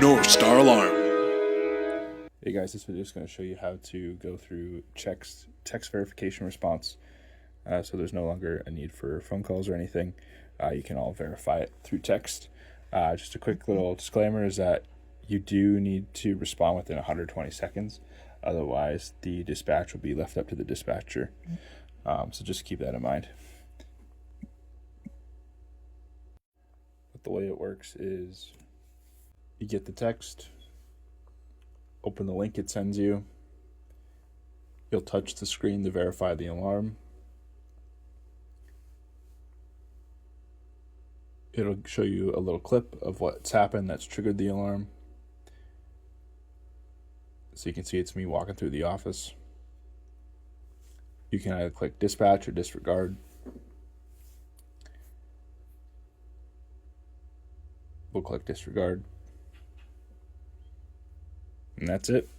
North Star Alarm. Hey guys, this video is going to show you how to go through CHeKT's text verification response. So there's no longer a need for phone calls or anything. You can all verify it through text. Just a quick little disclaimer is that you do need to respond within 120 seconds. Otherwise, the dispatch will be left up to the dispatcher. So just keep that in mind. But the way it works is you get the text, open the link it sends you, you'll touch the screen to verify the alarm. It'll show you a little clip of what's happened that's triggered the alarm. So you can see it's me walking through the office. You can either click dispatch or disregard. We'll click disregard. And that's it.